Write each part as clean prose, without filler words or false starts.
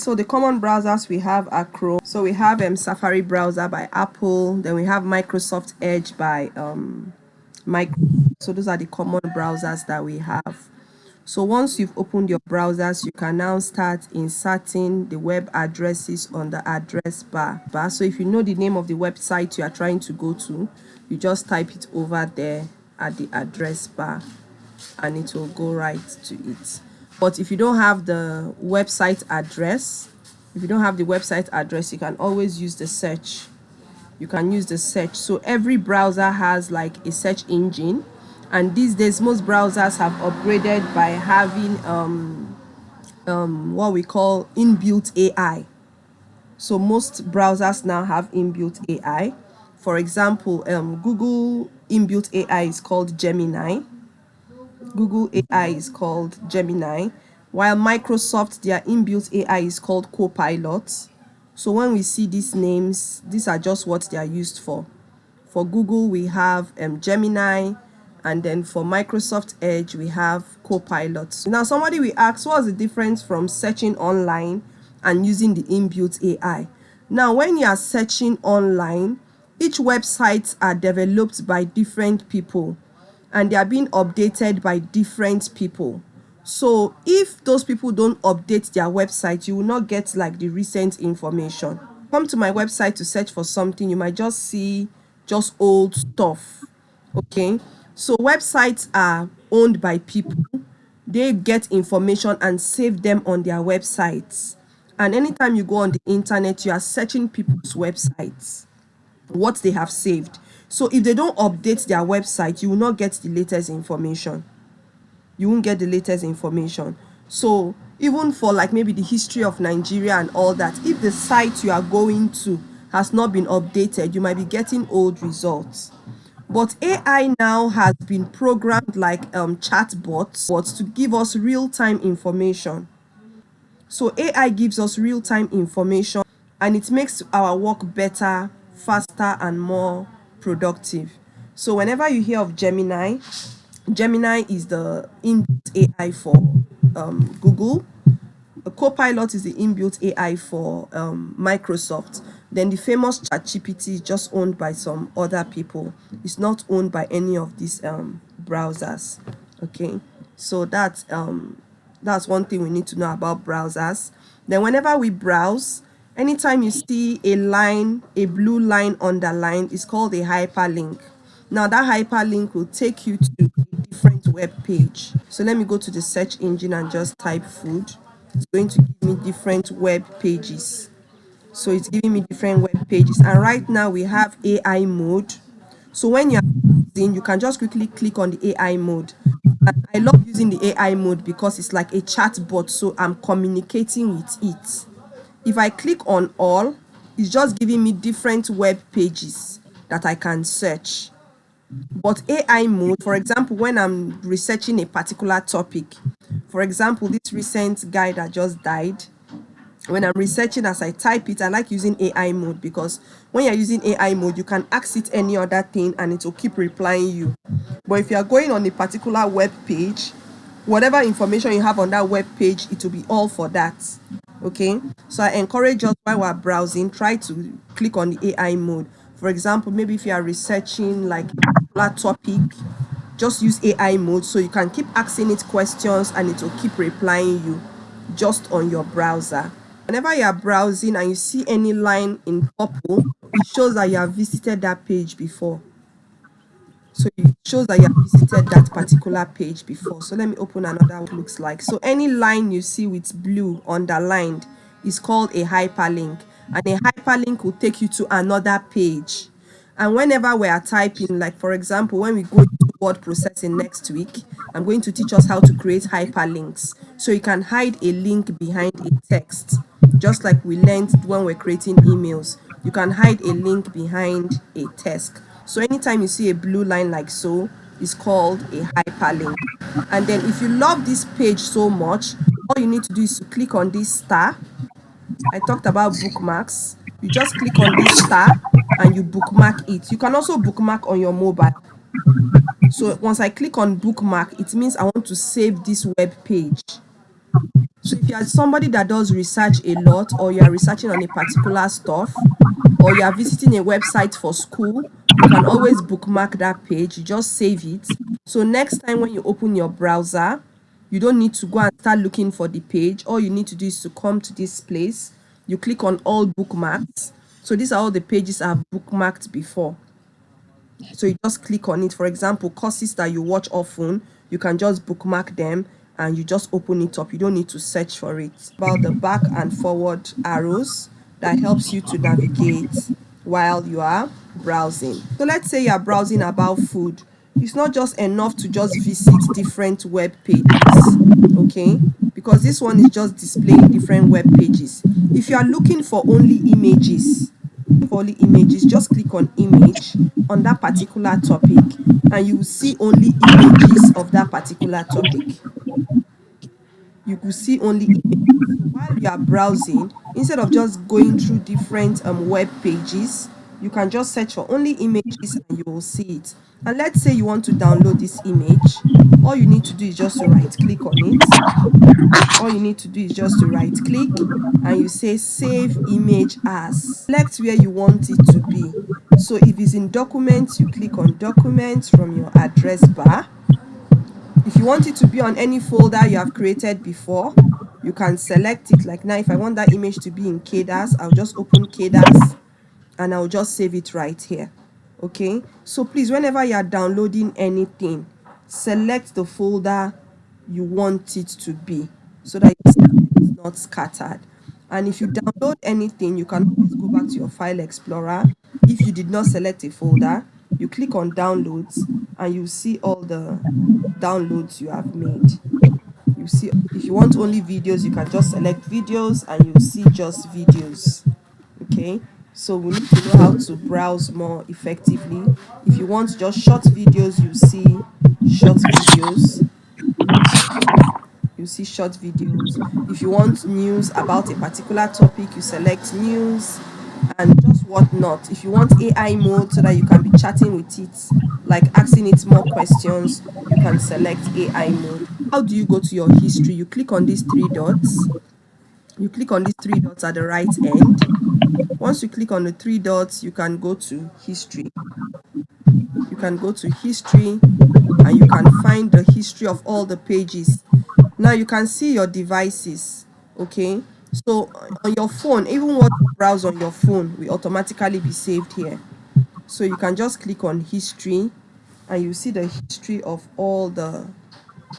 So the common browsers we have are Chrome. So we have Safari browser by Apple. Then we have Microsoft Edge by Microsoft. So those are the common browsers that we have. So once you've opened your browsers, you can now start inserting the web addresses on the address bar. So if you know the name of the website you are trying to go to, you just type it over there at the address bar and it will go right to it. But if you don't have the website address, you can always use the search. You can use the search. So every browser has like a search engine, and these days most browsers have upgraded by having what we call inbuilt AI. So most browsers now have inbuilt AI. For example, Google inbuilt AI is called Gemini. While Microsoft, their inbuilt AI is called Copilot. So when we see these names, these are just what they are used for. For Google, we have Gemini, and then for Microsoft Edge, we have Copilot. Now, somebody will ask, what's the difference from searching online and using the inbuilt AI? Now, when you are searching online, each websites are developed by different people, and they are being updated by different people. So if those people don't update their website, you will not get like the recent information. Come to my website to search for something, you might just see just old stuff. Okay, so websites are owned by people. They get information and save them on their websites. And anytime you go on the internet, you are searching people's websites, what they have saved. So if they don't update their website, you will not get the latest information. You won't get the latest information. So even for like maybe the history of Nigeria and all that, if the site you are going to has not been updated, you might be getting old results. But AI now has been programmed like chatbots to give us real-time information. So AI gives us real-time information, and it makes our work better, faster, and more productive. So whenever you hear of Gemini, Gemini is the inbuilt AI for Google. A Copilot is the inbuilt AI for Microsoft. Then the famous ChatGPT is just owned by some other people. It's not owned by any of these browsers. Okay, so that's one thing we need to know about browsers. Then whenever we browse, anytime you see a line, a blue line underlined, it's called a hyperlink. Now that hyperlink will take you to a different web page. So let me go to the search engine and just type food. It's going to give me different web pages. So it's giving me different web pages. And right now we have AI mode. So when you're browsing, you can just quickly click on the AI mode. And I love using the AI mode because it's like a chat bot, so I'm communicating with it. If I click on all, it's just giving me different web pages that I can search. But AI mode, for example, when I'm researching a particular topic, for example, this recent guy that just died, when I'm researching, as I type it, I like using AI mode because when you're using AI mode, you can ask it any other thing and it will keep replying you. But if you're going on a particular web page, whatever information you have on that web page, it will be all for that. Okay, so I encourage us while we're browsing, try to click on the AI mode. For example, maybe if you are researching like a particular topic, just use AI mode so you can keep asking it questions and it will keep replying you just on your browser. Whenever you are browsing and you see any line in purple, it shows that you have visited that page before. So it shows that you have visited that particular page before. So let me open another what it looks like. So any line you see with blue underlined is called a hyperlink, and a hyperlink will take you to another page. And whenever we are typing, like for example, when we go into word processing next week, I'm going to teach us how to create hyperlinks. So you can hide a link behind a text, just like we learned when we're creating emails. You can hide a link behind a text. So anytime you see a blue line like so, it's called a hyperlink. And then if you love this page so much, all you need to do is to click on this star. I talked about bookmarks. You just click on this star and you bookmark it. You can also bookmark on your mobile. So once I click on bookmark, it means I want to save this web page. So if you are somebody that does research a lot, or you are researching on a particular stuff, or you are visiting a website for school, you can always bookmark that page. You just save it. So next time when you open your browser, you don't need to go and start looking for the page. All you need to do is to come to this place. You click on all bookmarks. So these are all the pages I've bookmarked before. So you just click on it. For example, courses that you watch often, you can just bookmark them and you just open it up. You don't need to search for it. About the back and forward arrows that helps you to navigate while you are browsing. So let's say you are browsing about food. It's not just enough to just visit different web pages, okay? Because this one is just displaying different web pages. If you are looking for only images, just click on image on that particular topic and you will see only images of that particular topic. You could see only images. So while you are browsing, instead of just going through different web pages, you can just search for only images and you will see it. And let's say you want to download this image. All you need to do is just to right click on it. All you need to do is just to right click and you say save image as. Select where you want it to be. So if it's in documents, you click on documents from your address bar. If you want it to be on any folder you have created before, you can select it. Like now, if I want that image to be in KDAS, I'll just open KDAS and I'll just save it right here. Okay, so please, whenever you are downloading anything, select the folder you want it to be so that it's not scattered. And if you download anything, you can always go back to your file explorer. If you did not select a folder, you click on downloads and you see all the downloads you have made. You see, if you want only videos, you can just select videos and you see just videos. Okay, so we need to know how to browse more effectively. If you want just short videos, you see short videos. You see short videos. If you want news about a particular topic, you select news and just whatnot. If you want AI mode so that you can be chatting with it, like asking it more questions, you can select AI mode. How do you go to your history? You click on these three dots. You click on these three dots at the right end. Once you click on the three dots, you can go to history. You can go to history and you can find the history of all the pages. Now you can see your devices. Okay, so on your phone, even what you browse on your phone will automatically be saved here. So you can just click on history and you see the history of all the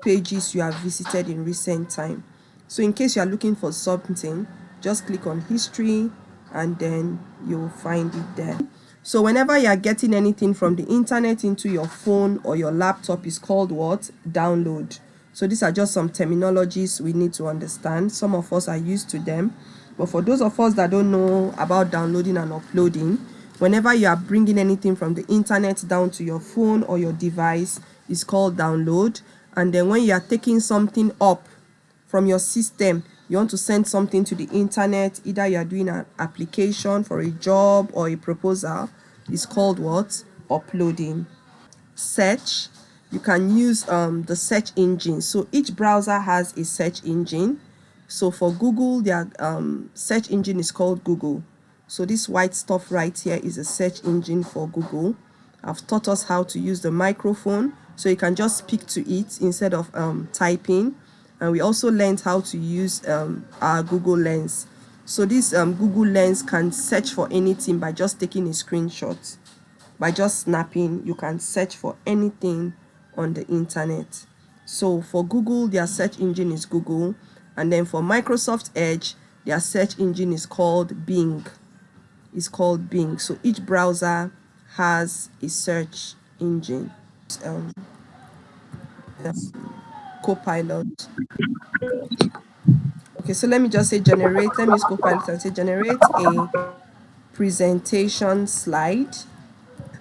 pages you have visited in recent time. So in case you are looking for something, just click on history and then you'll find it there. So whenever you are getting anything from the internet into your phone or your laptop, is called what? Download. So these are just some terminologies we need to understand. Some of us are used to them, but for those of us that don't know about downloading and uploading, whenever you are bringing anything from the internet down to your phone or your device, is called download. And then when you are taking something up from your system, you want to send something to the internet, either you are doing an application for a job or a proposal, is called what? Uploading. Search, you can use the search engine. So each browser has a search engine. So for Google, their search engine is called Google. So this white stuff right here is a search engine for Google. I've taught us how to use the microphone, so you can just speak to it instead of typing. And we also learned how to use our Google Lens. So this Google Lens can search for anything by just taking a screenshot. By just snapping, you can search for anything on the internet. So for Google, their search engine is Google. And then for Microsoft Edge, their search engine is called Bing. It's called Bing. So each browser has a search engine. Um, Copilot. Okay, so let me just say generate. Let me use Copilot and say generate a presentation slide.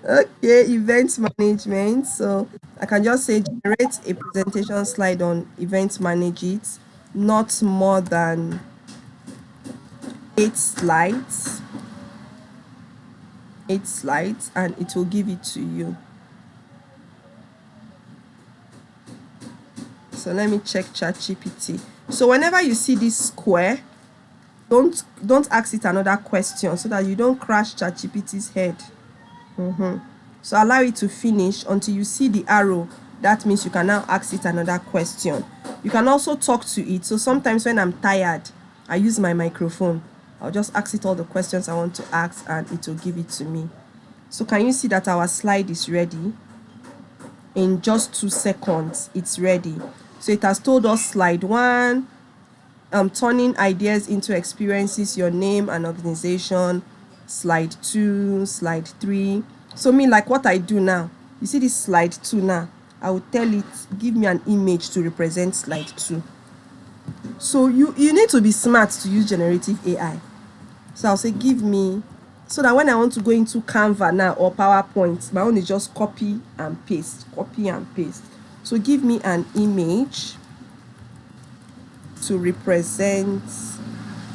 Okay, event management. So I can just say generate a presentation slide on event manage it, not more than 8 slides. 8 slides, and it will give it to you. So let me check ChatGPT. So whenever you see this square, don't ask it another question so that you don't crash ChatGPT's head. So allow it to finish until you see the arrow. That means you can now ask it another question. You can also talk to it. So sometimes when I'm tired, I use my microphone. I'll just ask it all the questions I want to ask and it will give it to me. So can you see that our slide is ready? In just 2 seconds, it's ready. So it has told us slide 1, turning ideas into experiences, your name and organization. Slide 2, slide 3. So me, like what I do now, you see this slide 2 now, I will tell it, give me an image to represent slide 2. So you need to be smart to use generative AI. So I'll say, give me, so that when I want to go into Canva now or PowerPoint, my own is just copy and paste, copy and paste. So give me an image to represent,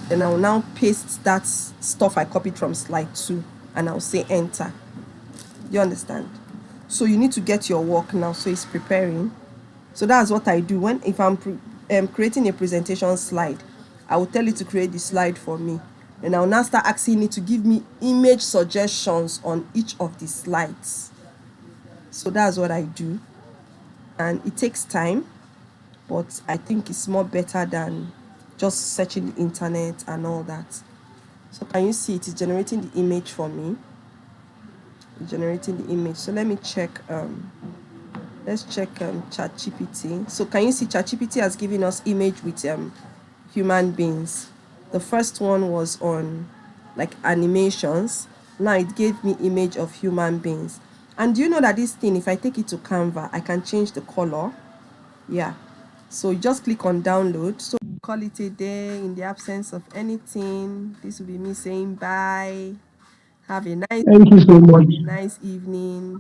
and I'll now paste that stuff I copied from slide 2 and I'll say enter. Do you understand? So you need to get your work now. So it's preparing. So that's what I do if I'm creating a presentation slide. I will tell it to create the slide for me, and I'll now start asking it to give me image suggestions on each of the slides. So that's what I do, and it takes time, but I think it's more better than just searching the internet and all that. So can you see it is generating the image for me? Generating the image. So let me check. Let's check ChatGPT. So can you see ChatGPT has given us image with human beings. The first one was on like animations. Now it gave me image of human beings. And do you know that this thing, if I take it to Canva, I can change the color? Yeah. So you just click on download. So call it a day in the absence of anything. This will be me saying bye. Have a Thank you so much. nice evening.